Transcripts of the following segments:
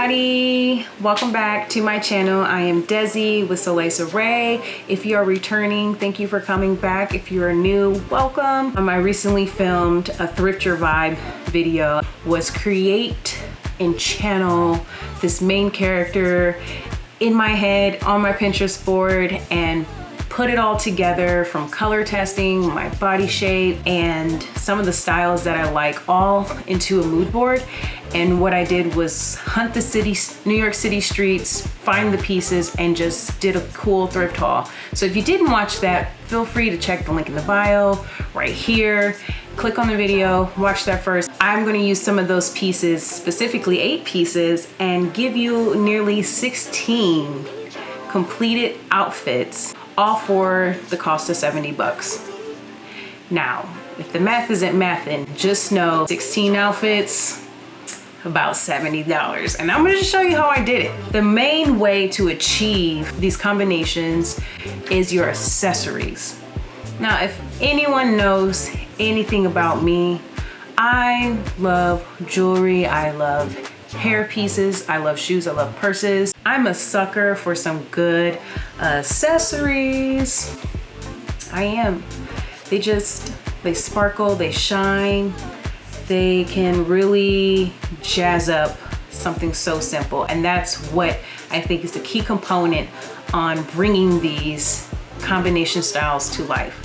everybody, welcome back to my channel. I am Desi with Soleil Ray. If you are returning, thank you for coming back. If you are new, welcome. I recently filmed a Thrift Your Vibe video. Was create and channel this main character in my head on my Pinterest board and put it all together, from color testing, my body shape, and some of the styles that I like, all into a mood board. And what I did was hunt the city, New York City streets, find the pieces, and just did a cool thrift haul. So if you didn't watch that, feel free to check the link in the bio right here. Click on the video, watch that first. I'm gonna use some of those pieces, specifically 8 pieces, and give you nearly 16 completed outfits, all for the cost of 70 bucks. Now, if the math isn't mathin', just know 16 outfits, about $70. And I'm gonna just show you how I did it. The main way to achieve these combinations is your accessories. Now, if anyone knows anything about me, I love jewelry, I love hair pieces, I love shoes, I love purses. I'm a sucker for some good accessories. I am. They sparkle, they shine, they can really jazz up something so simple. And that's what I think is the key component on bringing these combination styles to life.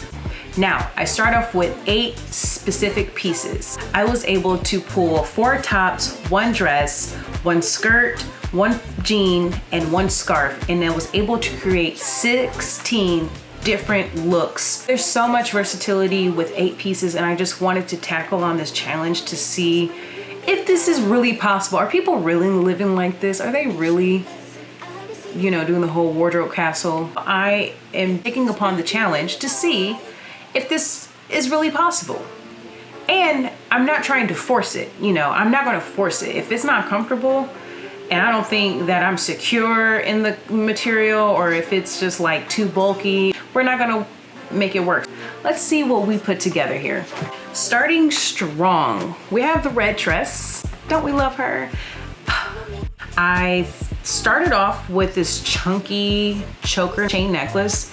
Now, I start off with 8 specific pieces. I was able to pull 4 tops, 1 dress, 1 skirt, 1 jean, and 1 scarf, and I was able to create 16 different looks. There's so much versatility with 8 pieces, and I just wanted to tackle on this challenge to see if this is really possible. Are people really living like this? Are they really, doing the whole wardrobe capsule? I am taking upon the challenge to see if this is really possible. And I'm not trying to force it, I'm not gonna force it. If it's not comfortable and I don't think that I'm secure in the material, or if it's just like too bulky, we're not gonna make it work. Let's see what we put together here. Starting strong, we have the red dress. Don't we love her? I started off with this chunky choker chain necklace,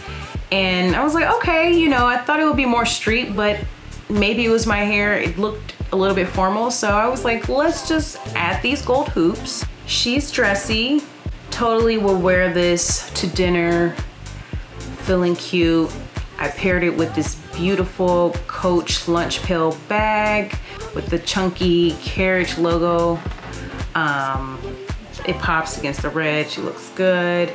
and I was like, okay, I thought it would be more street, but maybe it was my hair. It looked a little bit formal. So I was like, let's just add these gold hoops. She's dressy. Totally will wear this to dinner, feeling cute. I paired it with this beautiful Coach lunch pail bag with the chunky carriage logo. It pops against the red. She looks good.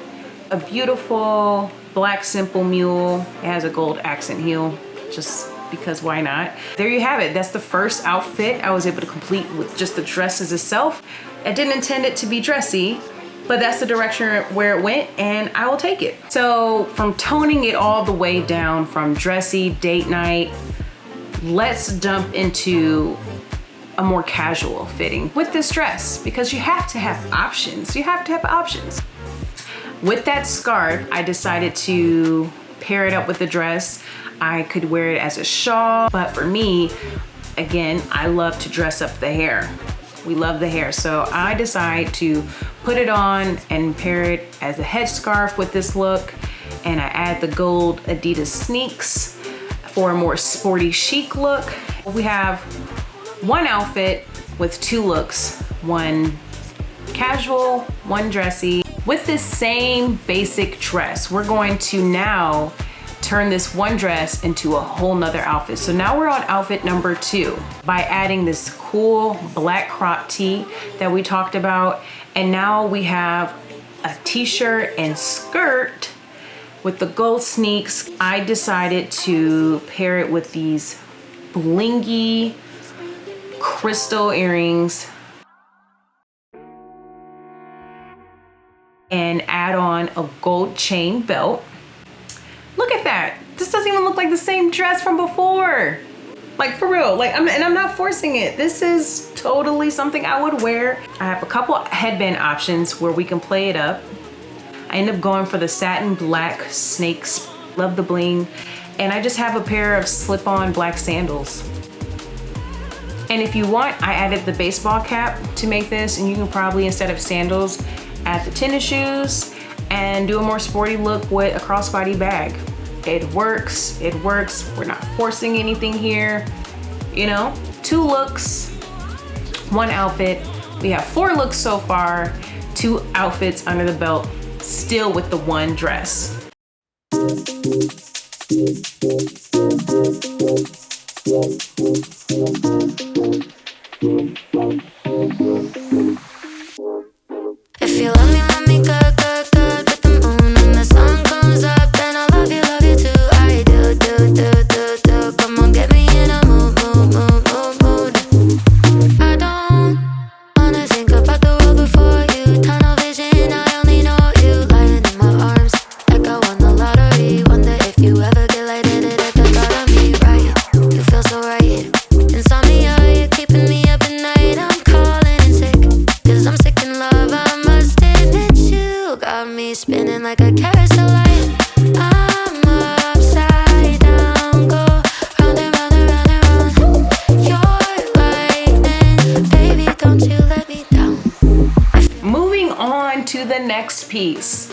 A beautiful black simple mule. It has a gold accent heel, just because why not? There you have it. That's the first outfit I was able to complete with just the dresses itself. I didn't intend it to be dressy, but that's the direction where it went, and I will take it. So from toning it all the way down from dressy, date night, let's dump into a more casual fitting with this dress, because you have to have options. You have to have options. With that scarf, I decided to pair it up with the dress. I could wear it as a shawl, but for me, again, I love to dress up the hair. We love the hair, so I decide to put it on and pair it as a headscarf with this look, and I add the gold Adidas sneaks for a more sporty chic look. We have one outfit with 2 looks, one casual, one dressy. With this same basic dress, we're going to now turn this one dress into a whole nother outfit. So now we're on outfit number 2 by adding this cool black crop tee that we talked about. And now we have a t-shirt and skirt with the gold sneaks. I decided to pair it with these blingy crystal earrings and add on a gold chain belt. Look at that. This doesn't even look like the same dress from before. Like, for real. I'm not forcing it. This is totally something I would wear. I have a couple headband options where we can play it up. I end up going for the satin black snakes. Love the bling. And I just have a pair of slip-on black sandals. And if you want, I added the baseball cap to make this, and you can probably, instead of sandals, add the tennis shoes and do a more sporty look with a crossbody bag. It works, it works. We're not forcing anything here. You know, 2 looks, 1 outfit. We have 4 looks so far, 2 outfits under the belt, still with the 1 dress. If you love me good, good, good with the moon. When the sun comes up, then I love you too. I do, do, do, do, do. Come on, get me in a mood, mood, mood, mood, mood. I don't wanna think about the world before you. Tunnel vision, I only know you. Lying in my arms, like I won the lottery. Wonder if you ever get lightheaded at the thought of me, right? You feel so right. Insomnia, you're keeping me up at night. I'm calling in sick, 'cause I'm sick in love. I must admit you got me spinning like a carousel light. I'm upside down, go round and round and round and round. You're lightning, baby, don't you let me down. Moving on to the next pieces.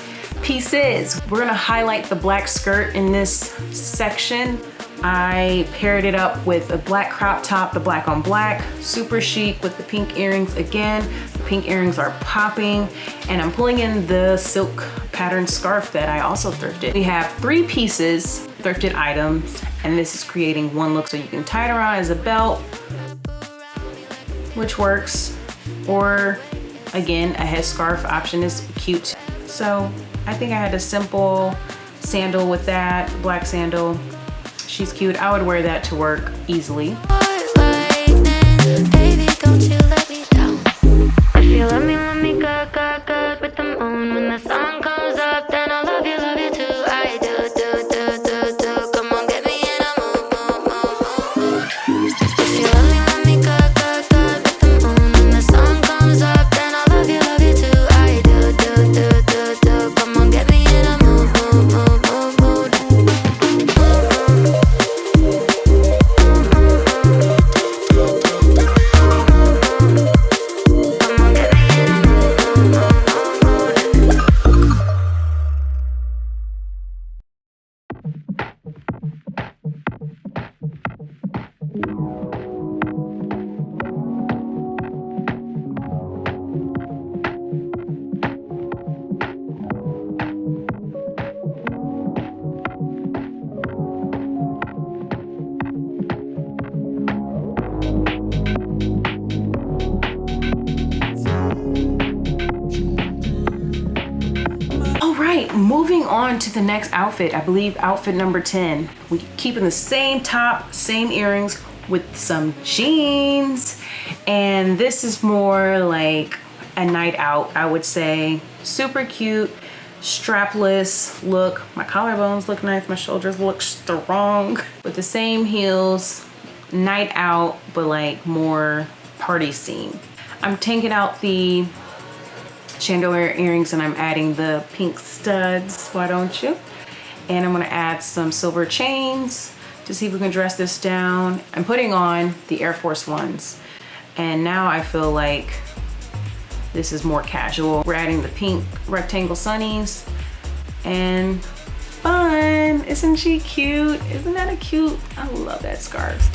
We're gonna highlight the black skirt in this section. I paired it up with a black crop top, the black on black, super chic with the pink earrings again. The pink earrings are popping, and I'm pulling in the silk pattern scarf that I also thrifted. We have 3 pieces, thrifted items, and this is creating 1 look, so you can tie it around as a belt, which works, or again, a headscarf option is cute. So I think I had a simple sandal with that, black sandal. She's cute. I would wear that to work easily. Baby, don't you let me down. If you love me good, good, good with the moon. When the sun comes up, then I love you too. I do, do, do, do, do. Come on, get me in a mood, mood, mood, mood. If you love me good, good, good with the moon. When the sun comes up, then I love you too. I do, do, do, do, do. Come on, get me in a mood, mood, mood, mood, mood. Moving on to the next outfit, I believe outfit number 10. We keeping the same top, same earrings with some jeans. And this is more like a night out, I would say. Super cute, strapless look. My collarbones look nice, my shoulders look strong. With the same heels, night out, but like more party scene. I'm taking out the chandelier earrings and I'm adding the pink studs, why don't you? And I'm gonna add some silver chains to see if we can dress this down. I'm putting on the Air Force Ones, and now I feel like this is more casual. We're adding the pink rectangle sunnies, and fun. Isn't she cute? Isn't that a cute? I love that scarf.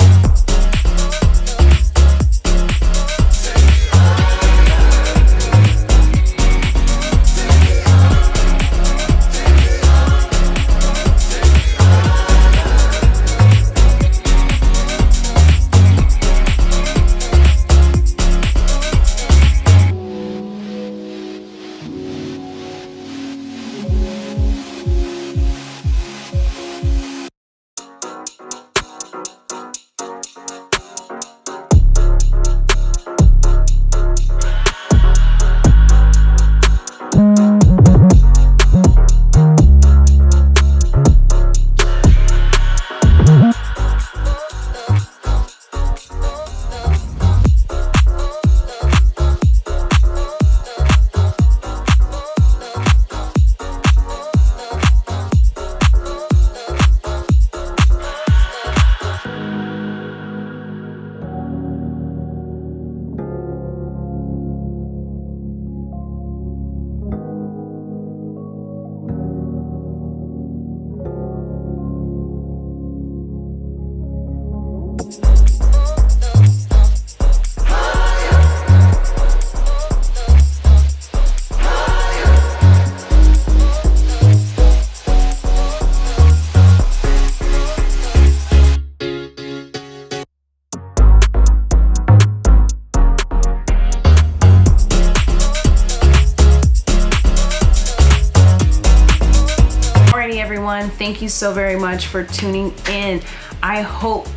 Alrighty everyone, thank you so very much for tuning in. I hope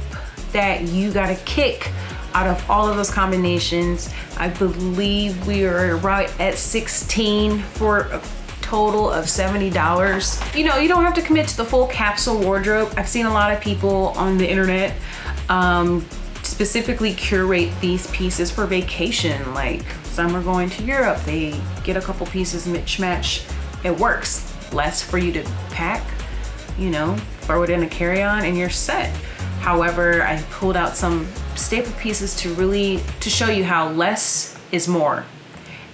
that you got a kick out of all of those combinations. I believe we are right at 16 for a total of $70. You know, you don't have to commit to the full capsule wardrobe. I've seen a lot of people on the internet specifically curate these pieces for vacation. Like some are going to Europe, they get a couple pieces match. It works. Less for you to pack, you know, throw it in a carry-on and you're set. However, I pulled out some staple pieces to show you how less is more.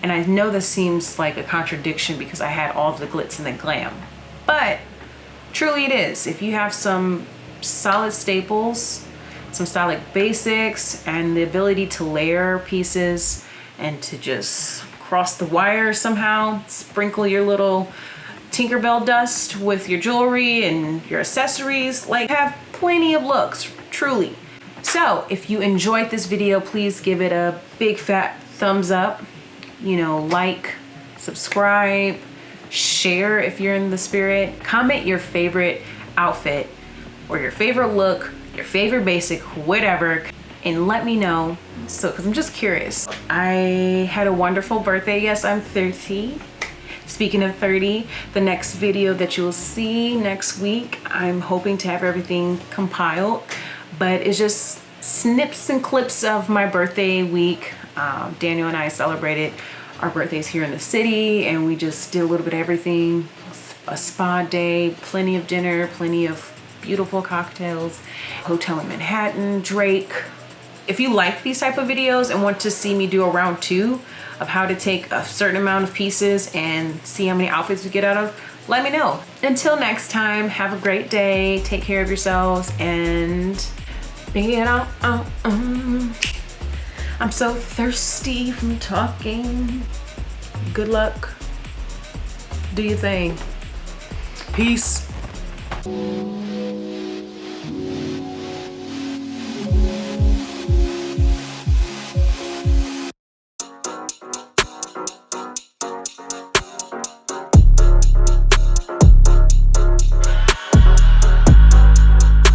And I know this seems like a contradiction because I had all the glitz and the glam, but truly it is. If you have some solid staples, some stylic basics, and the ability to layer pieces and to just cross the wire somehow, sprinkle your little Tinkerbell dust with your jewelry and your accessories, like have plenty of looks, truly. So if you enjoyed this video, please give it a big fat thumbs up, you know, like, subscribe, share if you're in the spirit, comment your favorite outfit or your favorite look, your favorite basic, whatever, and let me know. So, because I'm just curious. I had a wonderful birthday. Yes, I'm 30. Speaking of 30, the next video that you'll see next week, I'm hoping to have everything compiled, but it's just snips and clips of my birthday week. Daniel and I celebrated our birthdays here in the city, and we just did a little bit of everything. A spa day, plenty of dinner, plenty of beautiful cocktails, hotel in Manhattan, Drake. If you like these type of videos and want to see me do a round 2 of how to take a certain amount of pieces and see how many outfits we get out of, let me know. Until next time, have a great day, take care of yourselves, and I'm so thirsty from talking. Good luck. Do your thing. Peace.